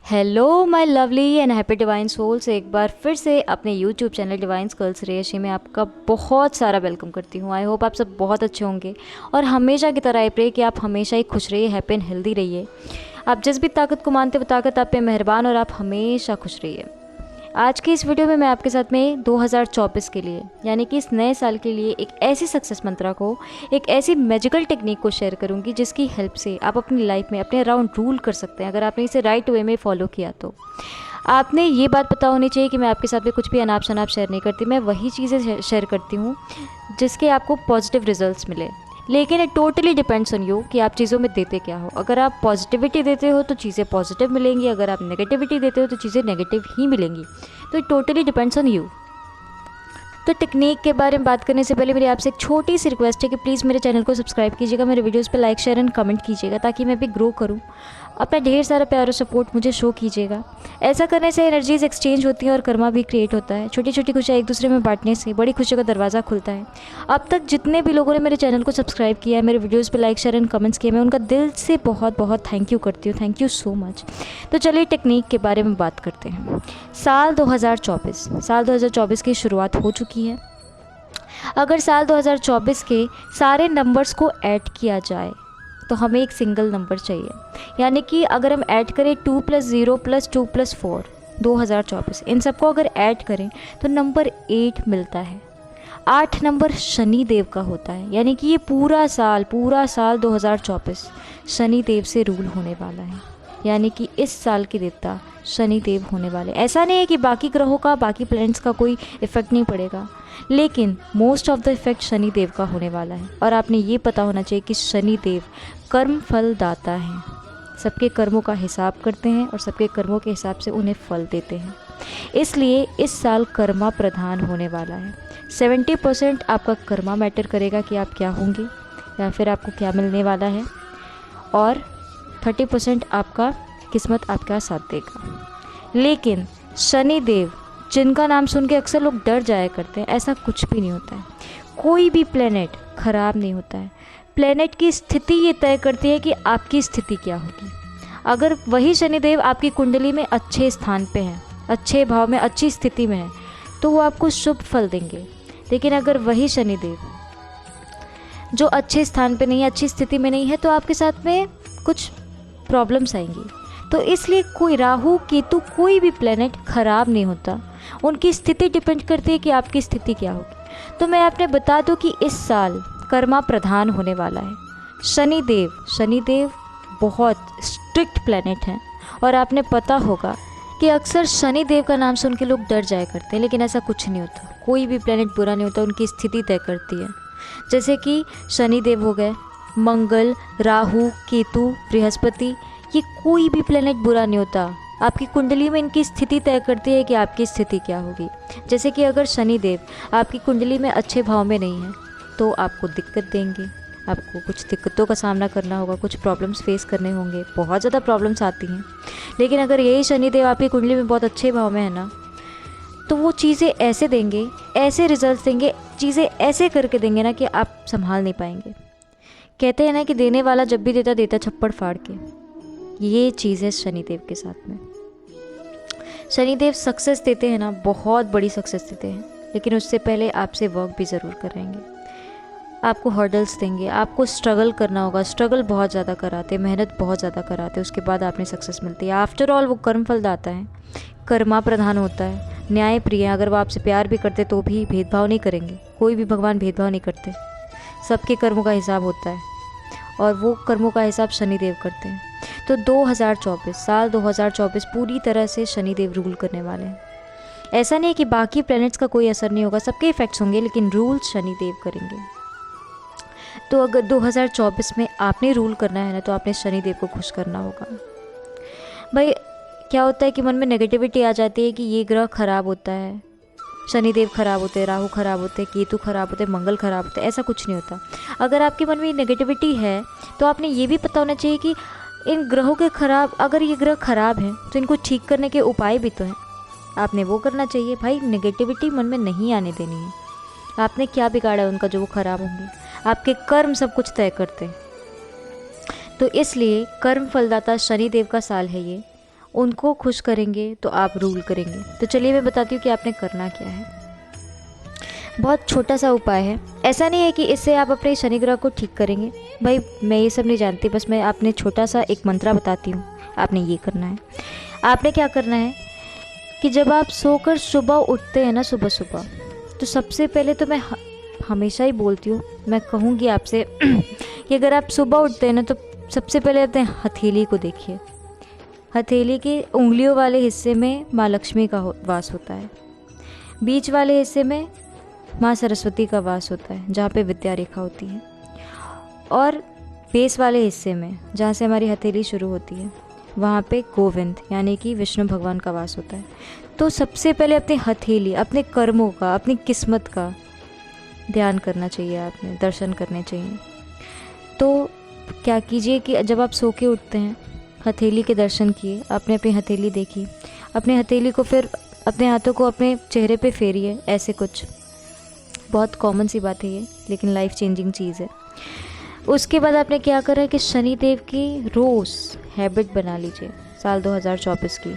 Hello my lovely and happy divine souls. एक बार फिर से अपने यूट्यूब चैनल डिवाइन गर्ल्स रेशी में आपका बहुत सारा वेलकम करती हूँ। आई होप आप सब बहुत अच्छे होंगे और हमेशा की तरह आई प्रे कि आप हमेशा ही खुश रहिए, हैप्पी एंड हेल्दी रहिए। आप जिस भी ताकत को मानते वो ताकत आप पे मेहरबान और आप हमेशा खुश रहिए। आज की इस वीडियो में मैं आपके साथ में 2024 के लिए यानी कि इस नए साल के लिए एक ऐसी सक्सेस मंत्रा को, एक ऐसी मैजिकल टेक्निक को शेयर करूंगी जिसकी हेल्प से आप अपनी लाइफ में अपने अराउंड रूल कर सकते हैं। अगर आपने इसे राइट वे में फॉलो किया तो आपने ये बात पता होनी चाहिए कि मैं आपके साथ में कुछ भी अनाप शनाप शेयर नहीं करती। मैं वही चीज़ें शेयर करती हूँ जिसके आपको पॉजिटिव रिजल्ट्स मिले, लेकिन it totally depends on you कि आप चीज़ों में देते क्या हो। अगर आप पॉजिटिविटी देते हो तो चीज़ें पॉजिटिव मिलेंगी, अगर आप नेगेटिविटी देते हो तो चीज़ें नेगेटिव ही मिलेंगी। तो it totally depends on you. तो टेक्निक के बारे में बात करने से पहले मेरी आपसे एक छोटी सी रिक्वेस्ट है कि प्लीज़ मेरे चैनल को सब्सक्राइब कीजिएगा, मेरे वीडियोस पे लाइक शेयर एंड कमेंट कीजिएगा ताकि मैं भी ग्रो करूं। अपना ढेर सारा प्यार और सपोर्ट मुझे शो कीजिएगा। ऐसा करने से एनर्जीज एक्सचेंज होती हैं और कर्मा भी क्रिएट होता है। छोटी छोटी खुशियाँ एक दूसरे में बांटने से बड़ी खुशियों का दरवाज़ा खुलता है। अब तक जितने भी लोगों ने मेरे चैनल को सब्सक्राइब किया है, मेरे वीडियोज़ पर लाइक शेयर एंड कमेंट्स किए, मैं उनका दिल से बहुत बहुत थैंक यू करती हूँ। Thank you so much. तो चलिए टेक्निक के बारे में बात करते हैं। साल 2024 की शुरुआत हो चुकी है। अगर साल 2024 के सारे नंबर्स को ऐड किया जाए तो हमें एक सिंगल नंबर चाहिए, यानी कि अगर हम ऐड करें 2 + 0 + 2 + 4 2024, इन सबको अगर ऐड करें तो नंबर 8 मिलता है। 8 नंबर शनि देव का होता है, यानी कि ये पूरा साल 2024 शनि देव से रूल होने वाला है, यानी कि इस साल के देवता शनि देव होने वाले। ऐसा नहीं है कि बाकी ग्रहों का, बाकी प्लैनेट्स का कोई इफेक्ट नहीं पड़ेगा, लेकिन most of the effect Shani Dev का होने वाला है। और आपने ये पता होना चाहिए कि शनि देव कर्म फल दाता हैं, सबके कर्मों का हिसाब करते हैं और सबके कर्मों के हिसाब से उन्हें फल देते हैं। इसलिए इस साल कर्मा प्रधान होने वाला है। 70% आपका कर्मा मैटर करेगा कि आप क्या होंगे या फिर आपको क्या मिलने वाला है, और 30% आपका किस्मत आपका साथ देगा। लेकिन शनि देव जिनका नाम सुन के अक्सर लोग डर जाया करते हैं, ऐसा कुछ भी नहीं होता है। कोई भी प्लेनेट खराब नहीं होता है। प्लेनेट की स्थिति ये तय करती है कि आपकी स्थिति क्या होगी। अगर वही शनिदेव आपकी कुंडली में अच्छे स्थान पे हैं, अच्छे भाव में, अच्छी स्थिति में है, तो वो आपको शुभ फल देंगे। लेकिन अगर वही शनिदेव जो अच्छे स्थान पे नहीं है, अच्छी स्थिति में नहीं है, तो आपके साथ में कुछ प्रॉब्लम्स आएंगी। तो इसलिए कोई राहु केतु कोई भी प्लेनेट खराब नहीं होता, उनकी स्थिति डिपेंड करती है कि आपकी स्थिति क्या होगी। तो मैं आपने बता दूं कि इस साल कर्मा प्रधान होने वाला है। शनिदेव बहुत स्ट्रिक्ट प्लेनेट हैं और आपने पता होगा कि अक्सर शनिदेव का नाम सुन के लोग डर जाया करते हैं, लेकिन ऐसा कुछ नहीं होता। कोई भी प्लेनेट बुरा नहीं होता, उनकी स्थिति तय करती है। जैसे कि शनिदेव हो गए, मंगल, राहु, केतु, बृहस्पति, ये कोई भी प्लेनेट बुरा नहीं होता। आपकी कुंडली में इनकी स्थिति तय करती है कि आपकी स्थिति क्या होगी। जैसे कि अगर शनिदेव आपकी कुंडली में अच्छे भाव में नहीं है तो आपको दिक्कत देंगे, आपको कुछ दिक्कतों का सामना करना होगा, कुछ प्रॉब्लम्स फेस करने होंगे, बहुत ज़्यादा प्रॉब्लम्स आती हैं। लेकिन अगर यही शनिदेव आपकी कुंडली में बहुत अच्छे भाव में है ना, तो वो चीज़ें ऐसे देंगे, ऐसे रिजल्ट्स देंगे, चीज़ें ऐसे करके देंगे ना कि आप संभाल नहीं पाएंगे। कहते हैं ना कि देने वाला जब भी देता देता छप्पड़ फाड़ के। ये चीज़ है शनिदेव के साथ में। शनिदेव सक्सेस देते हैं ना, बहुत बड़ी सक्सेस देते हैं, लेकिन उससे पहले आपसे वर्क भी ज़रूर कराएंगे। आपको हर्डल्स देंगे, आपको स्ट्रगल करना होगा। स्ट्रगल बहुत ज़्यादा कराते, मेहनत बहुत ज़्यादा कराते, उसके बाद आपने सक्सेस मिलती है। आफ्टर ऑल वो कर्म फल दाता है, कर्मा प्रधान होता है, न्याय प्रिय है। अगर वो आपसे प्यार भी करते तो भी भेदभाव नहीं करेंगे। कोई भी भगवान भेदभाव नहीं करते, सबके कर्मों का हिसाब होता है और वो कर्मों का हिसाब शनिदेव करते हैं। तो 2024 पूरी तरह से शनिदेव रूल करने वाले हैं। ऐसा नहीं है कि बाकी प्लैनेट्स का कोई असर नहीं होगा, सबके इफेक्ट्स होंगे, लेकिन रूल शनिदेव करेंगे। तो अगर 2024 में आपने रूल करना है ना, तो आपने शनिदेव को खुश करना होगा। भाई क्या होता है कि मन में नेगेटिविटी आ जाती है कि ये ग्रह खराब होता है, शनिदेव खराब होते हैं, राहु खराब होते हैं, केतु खराब होते हैं, मंगल खराब होते हैं। ऐसा कुछ नहीं होता। अगर आपके मन में नेगेटिविटी है तो आपने ये भी पता होना चाहिए कि इन ग्रहों के खराब, अगर ये ग्रह खराब हैं तो इनको ठीक करने के उपाय भी तो हैं, आपने वो करना चाहिए। भाई नेगेटिविटी मन में नहीं आने देनी है। आपने क्या बिगाड़ा है उनका जो वो खराब होंगे? आपके कर्म सब कुछ तय करते हैं। तो इसलिए कर्म फलदाता शनिदेव का साल है ये, उनको खुश करेंगे तो आप रूल करेंगे। तो चलिए मैं बताती हूँ कि आपने करना क्या है। बहुत छोटा सा उपाय है, ऐसा नहीं है कि इससे आप अपने शनि ग्रह को ठीक करेंगे। भाई मैं ये सब नहीं जानती, बस मैं आपने छोटा सा एक मंत्रा बताती हूँ, आपने ये करना है। आपने क्या करना है कि जब आप सोकर सुबह उठते हैं ना, सुबह सुबह, तो सबसे पहले तो मैं हमेशा ही बोलती हूँ, मैं कहूँगी आपसे कि अगर आप सुबह उठते हैं ना तो सबसे पहले अपने हथेली को देखिए। हथेली की उंगलियों वाले हिस्से में माँ लक्ष्मी का वास होता है, बीच वाले हिस्से में माँ सरस्वती का वास होता है जहाँ पे विद्या रेखा होती है, और बेस वाले हिस्से में जहाँ से हमारी हथेली शुरू होती है वहाँ पे गोविंद यानी कि विष्णु भगवान का वास होता है। तो सबसे पहले अपनी हथेली, अपने कर्मों का, अपनी किस्मत का ध्यान करना चाहिए, आपने दर्शन करने चाहिए। तो क्या कीजिए कि जब आप सो के उठते हैं, हथेली के दर्शन किए, आपने अपनी हथेली देखी, अपने हथेली को फिर अपने हाथों को अपने चेहरे पे फेरिए, ऐसे कुछ। बहुत कॉमन सी बात है ये, लेकिन लाइफ चेंजिंग चीज़ है। उसके बाद आपने क्या करा है कि शनि देव की रोज़ हैबिट बना लीजिए। साल 2024 की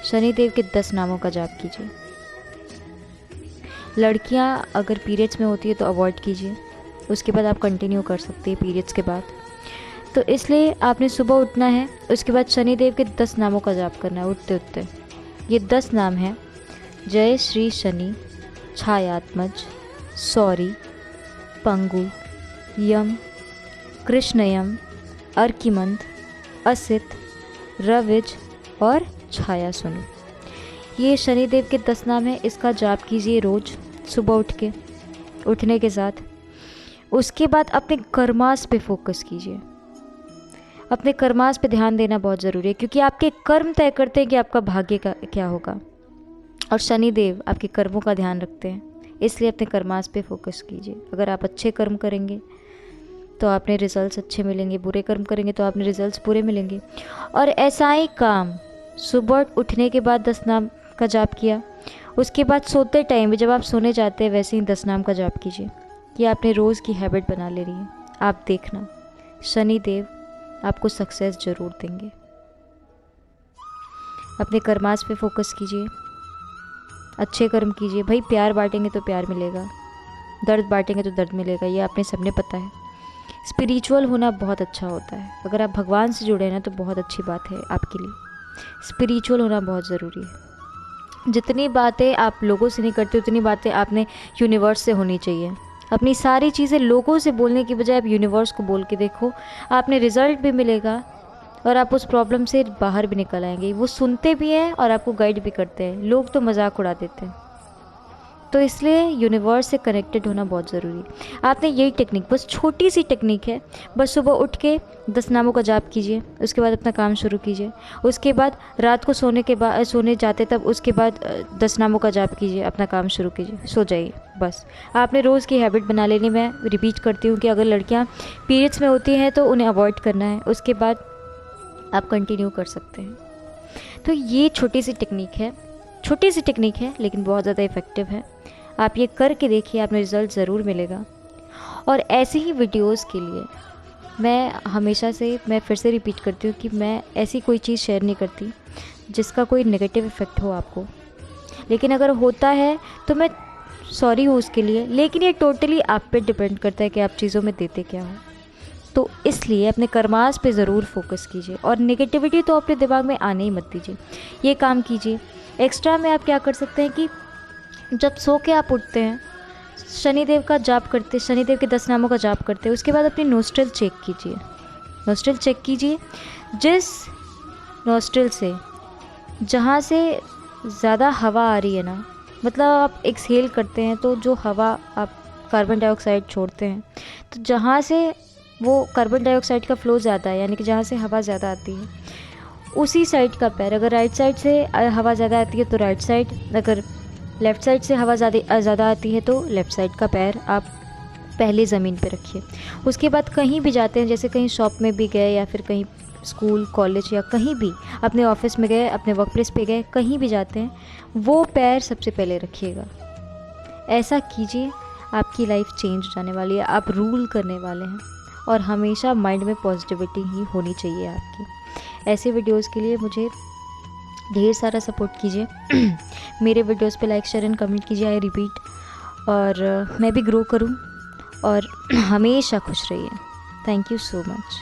शनि देव के 10 नामों का जाप कीजिए। लड़कियां अगर पीरियड्स में होती है तो अवॉइड कीजिए, उसके बाद आप कंटिन्यू कर सकती है पीरियड्स के बाद। तो इसलिए आपने सुबह उठना है, उसके बाद शनि देव के 10 नामों का जाप करना है उठते उठते। ये 10 नाम हैं: जय श्री शनि, छायात्मज, सौरी, पंगु, यम, कृष्णयम, अर्किमंद, असित, रविज और छाया सुनु। ये शनिदेव के 10 नाम हैं। इसका जाप कीजिए रोज़ सुबह उठने के साथ। उसके बाद अपने कर्मास पे फोकस कीजिए। अपने कर्मास पे ध्यान देना बहुत ज़रूरी है, क्योंकि आपके कर्म तय करते हैं कि आपका भाग्य का क्या होगा, और शनिदेव आपके कर्मों का ध्यान रखते हैं। इसलिए अपने कर्मास पे फोकस कीजिए। अगर आप अच्छे कर्म करेंगे तो आपने रिजल्ट्स अच्छे मिलेंगे, बुरे कर्म करेंगे तो आपने रिजल्ट्स बुरे मिलेंगे। और ऐसा ही काम सुबह उठने के बाद 10 नाम का जाप किया, उसके बाद सोते टाइम भी जब आप सोने जाते हैं वैसे ही 10 नाम का जाप कीजिए। ये आपने रोज़ की हैबिट बना ले रही है। आप देखना शनि देव आपको सक्सेस ज़रूर देंगे। अपने कर्मास पे फोकस कीजिए, अच्छे कर्म कीजिए। भाई प्यार बांटेंगे तो प्यार मिलेगा, दर्द बांटेंगे तो दर्द मिलेगा, ये आपने सबने पता है। स्पिरिचुअल होना बहुत अच्छा होता है। अगर आप भगवान से जुड़े हैं ना तो बहुत अच्छी बात है आपके लिए। स्पिरिचुअल होना बहुत ज़रूरी है। जितनी बातें आप लोगों से नहीं करते उतनी बातें आपने यूनिवर्स से होनी चाहिए। अपनी सारी चीज़ें लोगों से बोलने की बजाय आप यूनिवर्स को बोल के देखो, आपने रिज़ल्ट भी मिलेगा और आप उस प्रॉब्लम से बाहर भी निकल आएंगे। वो सुनते भी हैं और आपको गाइड भी करते हैं। लोग तो मजाक उड़ा देते हैं। तो इसलिए यूनिवर्स से कनेक्टेड होना बहुत ज़रूरी है। आपने यही टेक्निक, बस छोटी सी टेक्निक है, बस सुबह उठ के 10 नामों का जाप कीजिए, उसके बाद अपना काम शुरू कीजिए। उसके बाद रात को सोने जाते तब उसके बाद 10 नामों का जाप कीजिए, अपना काम शुरू कीजिए, सो जाइए। बस आपने रोज़ की हैबिट बना लेनी। मैं रिपीट करती हूँ कि अगर लड़कियाँ पीरियड्स में होती हैं तो उन्हें अवॉइड करना है, उसके बाद आप कंटिन्यू कर सकते हैं। तो ये छोटी सी टेक्निक है लेकिन बहुत ज़्यादा इफ़ेक्टिव है। आप ये करके देखिए, आपने रिज़ल्ट ज़रूर मिलेगा। और ऐसे ही वीडियोस के लिए मैं फिर से रिपीट करती हूँ कि मैं ऐसी कोई चीज़ शेयर नहीं करती जिसका कोई नेगेटिव इफ़ेक्ट हो आपको। लेकिन अगर होता है तो मैं सॉरी हूँ उसके लिए, लेकिन ये टोटली आप पे डिपेंड करता है कि आप चीज़ों में देते क्या हो। तो इसलिए अपने कर्मास पे ज़रूर फोकस कीजिए और नेगेटिविटी तो अपने दिमाग में आने ही मत दीजिए। ये काम कीजिए। एक्स्ट्रा में आप क्या कर सकते हैं कि जब सो के आप उठते हैं, शनिदेव का जाप करते, शनिदेव के 10 नामों का जाप करते हैं, उसके बाद अपनी नोस्ट्रिल चेक कीजिए। जिस नोस्ट्रिल से जहाँ से ज़्यादा हवा आ रही है ना, मतलब आप एक्सहेल करते हैं तो जो हवा आप कार्बन डाइऑक्साइड छोड़ते हैं, तो जहाँ से वो कार्बन डाइऑक्साइड का फ्लो ज़्यादा है, यानी कि जहाँ से हवा ज़्यादा आती है, उसी साइड का पैर, अगर राइट साइड से हवा ज़्यादा आती है तो राइट साइड, अगर लेफ़्ट साइड से हवा ज़्यादा आती है तो लेफ़्ट साइड का पैर आप पहले ज़मीन पे रखिए। उसके बाद कहीं भी जाते हैं, जैसे कहीं शॉप में भी गए या फिर कहीं स्कूल कॉलेज या कहीं भी अपने ऑफिस में गए, अपने वर्क प्लेस पे गए, कहीं भी जाते हैं, वो पैर सबसे पहले रखिएगा। ऐसा कीजिए, आपकी लाइफ चेंज हो जाने वाली है। आप रूल करने वाले हैं और हमेशा माइंड में पॉजिटिविटी ही होनी चाहिए आपकी। ऐसे वीडियोज़ के लिए मुझे ढेर सारा सपोर्ट कीजिए मेरे वीडियोस पे, लाइक शेयर एंड कमेंट कीजिए, आई रिपीट। और मैं भी ग्रो करूँ और हमेशा खुश रहिए। Thank you so much.